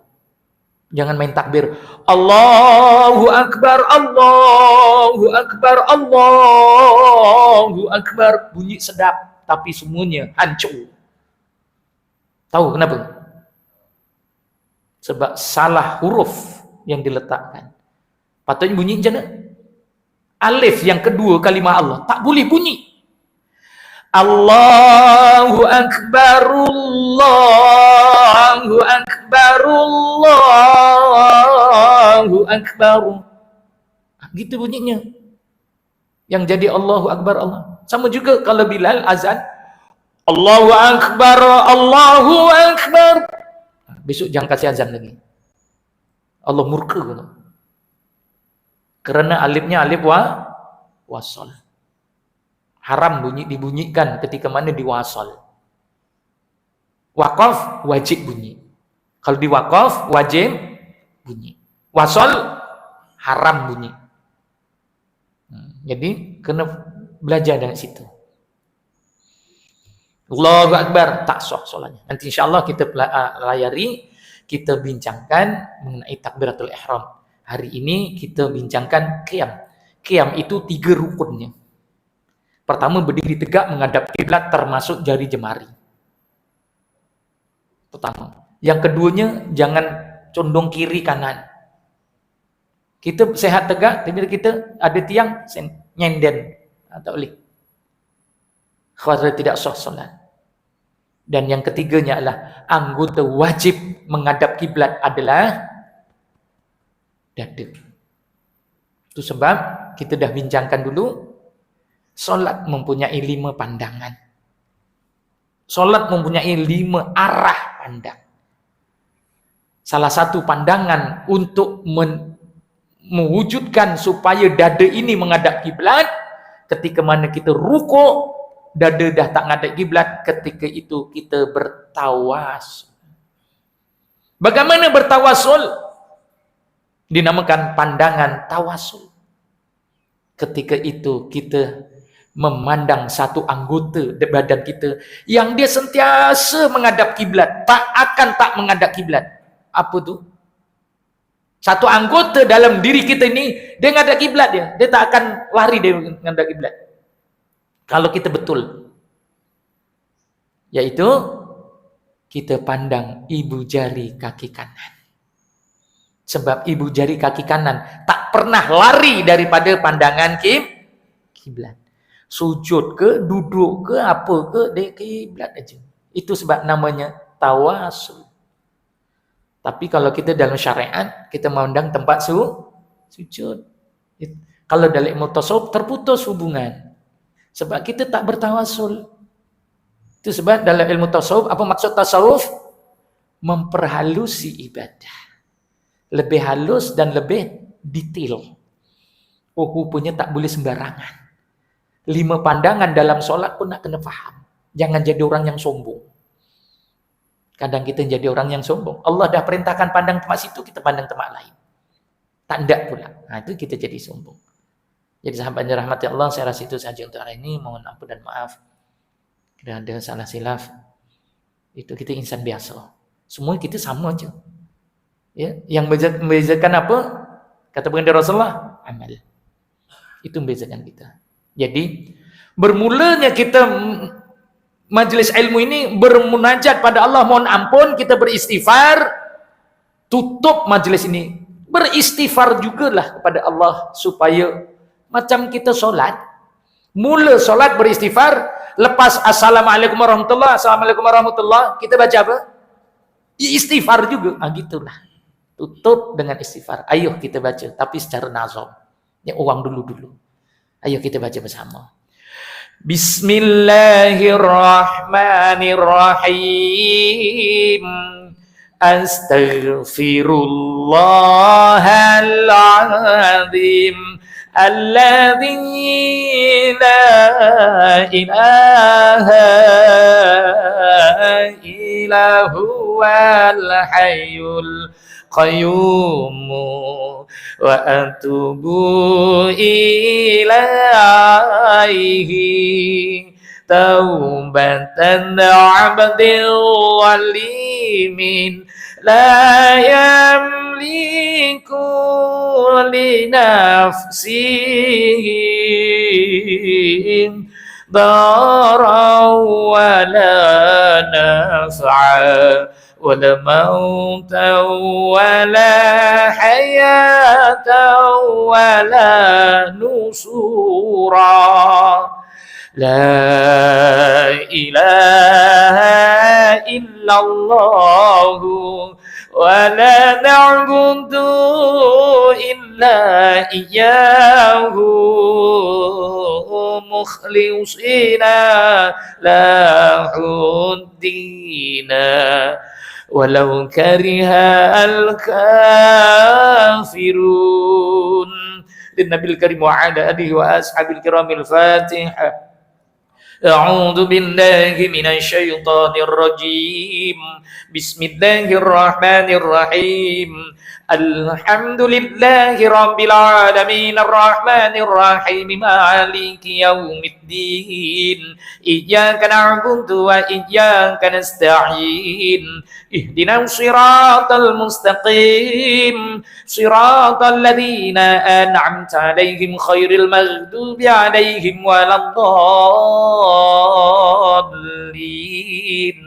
Jangan main takbir Allahu Akbar, Allahu Akbar, Allahu Akbar. Bunyi sedap tapi semuanya hancur. Tahu kenapa? Sebab salah huruf yang diletakkan. Patutnya bunyi macam mana? Alif yang kedua kalimah Allah tak boleh bunyi. Allahu Akbar, Allahu Akbar, Allahu Akbar. Gitu bunyinya. Yang jadi Allahu Akbar Allah. Sama juga kalau Bilal azan, Allahu Akbar, Allahu Akbar. Besok jangan kasih azan lagi. Allah murka. Kerana alifnya alif wasal. Haram dibunyikan ketika mana diwasal. Waqaf wajib bunyi. Kalau di waqaf wajib bunyi. Wasal haram bunyi. Jadi kena belajar dari situ. Allahu Akbar, tak sah solatnya. Nanti insyaAllah kita layari, kita bincangkan mengenai takbiratul ihram. Hari ini kita bincangkan qiyam. Qiyam itu 3 rukunnya. Pertama, berdiri tegak menghadap kiblat termasuk jari jemari. Pertama. Yang keduanya, jangan condong kiri kanan. Kita sehat tegak, tapi kita ada tiang nyenden atau oleh. Khawatir tidak sah solat. Dan yang ketiganya adalah anggota wajib menghadap kiblat adalah dada. Itu sebab kita dah bincangkan dulu, solat mempunyai 5 pandangan. Solat mempunyai 5 arah pandang. Salah satu pandangan untuk mewujudkan supaya dada ini menghadap kiblat, ketika mana kita rukuk, dada dah tak menghadap kiblat, ketika itu kita bertawasul. Bagaimana bertawasul? Dinamakan pandangan tawasul. Ketika itu kita memandang satu anggota badan kita yang dia sentiasa menghadap kiblat, tak menghadap kiblat. Apa tu? Satu anggota dalam diri kita ini, dia menghadap kiblat dia tak akan lari dia menghadap kiblat. Kalau kita betul, yaitu kita pandang ibu jari kaki kanan. Sebab ibu jari kaki kanan tak pernah lari daripada pandangan kiblat. Sujud ke, duduk ke, apa ke, dia kiblat aja. Itu sebab namanya tawasul. Tapi kalau kita dalam syariat, kita memandang tempat sujud. Kalau dalam ilmu tasawuf, terputus hubungan. Sebab kita tak bertawasul. Itu sebab dalam ilmu tasawuf, apa maksud tasawuf? Memperhalusi ibadah. Lebih halus dan lebih detail. Oh, rupanya tak boleh sembarangan. 5 pandangan dalam solat pun nak kena faham. Jangan jadi orang yang sombong. Kadang kita jadi orang yang sombong. Allah dah perintahkan pandang tempat situ, kita pandang tempat lain. Tak ndak pula. Nah, itu kita jadi sombong. Jadi sahabat yang rahmati Allah, saya rasa itu saja untuk hari ini. Mohon ampun dan maaf. Kalau ada salah silaf, itu kita insan biasa. Semua kita sama aja. Ya, yang membezakan apa? Kata baginda Rasulullah, amal. Itu membezakan kita. Jadi, bermulanya kita majlis ilmu ini bermunajat pada Allah, mohon ampun, kita beristighfar, tutup majlis ini. Beristighfar jugalah kepada Allah supaya macam kita solat, mula solat beristighfar, lepas assalamualaikum warahmatullahi, assalamualaikum warahmatullahi, kita baca apa? Istighfar juga. Gitulah. Tutup dengan istighfar. Ayo kita baca, tapi secara nazam. Ya, uang dulu. Ayo kita baca bersama. Bismillahirrahmanirrahim. Astaghfirullahaladzim. Alladzi la ilaha illa huwal hayyul qayyum wa atubu ilaihi taubatan abdil walimin la yamliku li nafsihi dara wa la naf'a wala mauta wala hayata wala nusura la ilaha illallah wala na'budu illa iyyahu mukhlisina lahuddina walau kariha al-kafirun للنبي الكريم وعلى آله وأصحابه الكرام. الفاتحة. أعوذ بالله من الشيطان الرجيم. بسم الله الرحمن الرحيم. الحمد لله رب العالمين الرحمن الرحيم مالك يوم الدين إياك نعبد وإياك نستعين اهدنا الصراط المستقيم صراط الذين أنعمت عليهم خير المغضوب عليهم ولا الضالين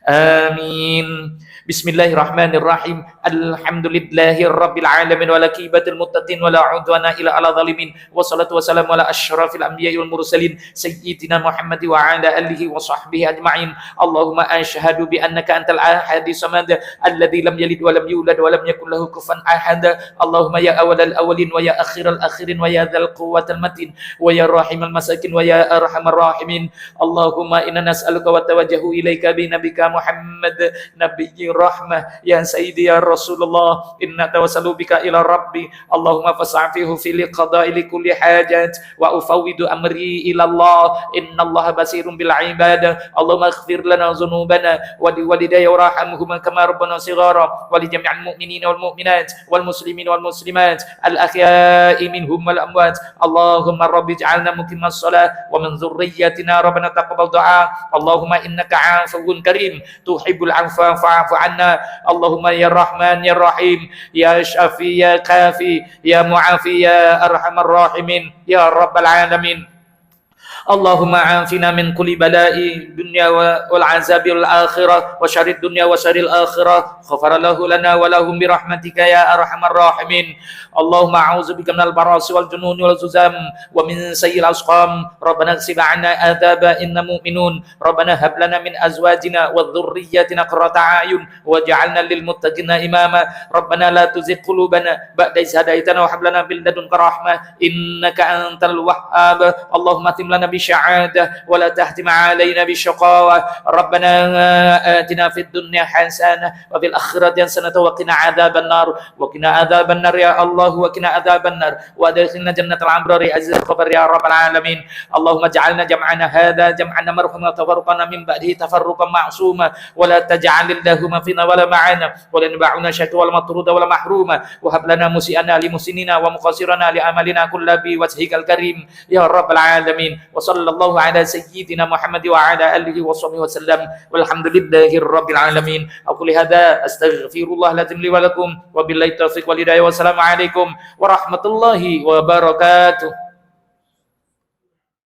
آمين. Bismillahirrahmanirrahim. Alhamdulillahirabbil alamin wal aqibatul muttaqin wala udwana illa 'alal zalimin. Wassalatu wassalamu ala asyrafil anbiya'i wal mursalin sayyidina Muhammad wa ala alihi wa sahbihi ajma'in. Allahumma ashhadu bi annaka antal ahadis samad alladzi lam yalid wa lam yulad wa lam yakul lahu kufuwan ahad. Allahumma ya awwalal awwalin wa ya akhiral akhirin wa ya dzal quwwatil matin wa ya rahimal masakin wa ya arhamar rahimin. Allahumma inna nas'aluka wa tawajjahu ilaika bi nabika Muhammad nabiyyi rahmah ya sayyidi ya Rasulullah inna tawassalu bika ila rabbi. Allahumma fas'afihu fi liqada'i li kulli hajat wa ufawwidu amri ila Allah innallaha basirun bil ibad. Allahumma ighfir lana dhunubana wa li walidayya warhamhuma kama rabbana shighara wa li jami'il mu'minina wal mu'minat wal muslimina wal muslimat al ahya'i minhum wal amwat. Allahumma rabbi ij'alna muqimas shalah wa min dhurriyyatina rabbana taqabbal du'a. Allahumma innaka 'afuwwun karim tuhibbul 'afwa fa'fu 'anna. Allahumma ya Rahman ya Rahim ya Syafi ya Kafi ya Mu'afi ya Arhamar Rahimin ya Rabbal Alamin. Allahumma afina min kulli bala'i dunya wal azabi wal akhirah wa syarrid dunya wa syarril akhirah. Ghafara lahu lana wa lahum bi rahmatika ya arhamar rahimin. Allahumma a'udzubika minal barasi wal jununi wal zuzam wa min sayyi'il asqam. Rabbana ighfir 'anna adzaba inna mu'minun. Rabbana hab lana min azwajina wa dhurriyyatina qurrata a'yun waj'alna lil muttaqina imama. Rabbana la tuzigh qulubana ba'da idh hadaitana wa hab lana min ladunka rahmah innaka antal wahhab. Allahumma tim lana بشعادة ولا تهتم علينا بشقاوة. ربنا آتنا في الدنيا حسنة وفي الآخرة حسنة وقنا عذاب النار وقنا عذاب النار يا الله وقنا عذاب النار وادخلنا جنة الأبرار عز الخبر يا رب العالمين. اللهم اجعلنا جمعنا هذا جمعا مرحوما وتفرقنا من بعده تفرقا معصوما ولا تجعل اللهم فينا ولا معنا ولا نبعنا شكوى المطرود ولا محروما وهب لنا مسيئنا لمسننا ومقصرنا لأملنا كل بوجهك الكريم يا رب العالمين. وصلى الله على سيدنا محمد وعلى آله وصحبه وسلم والحمد لله رب العالمين. أقول هذا أستغفر الله العظيم لي ولكم وبالله التوفيق والهداية والسلام عليكم ورحمة الله وبركاته.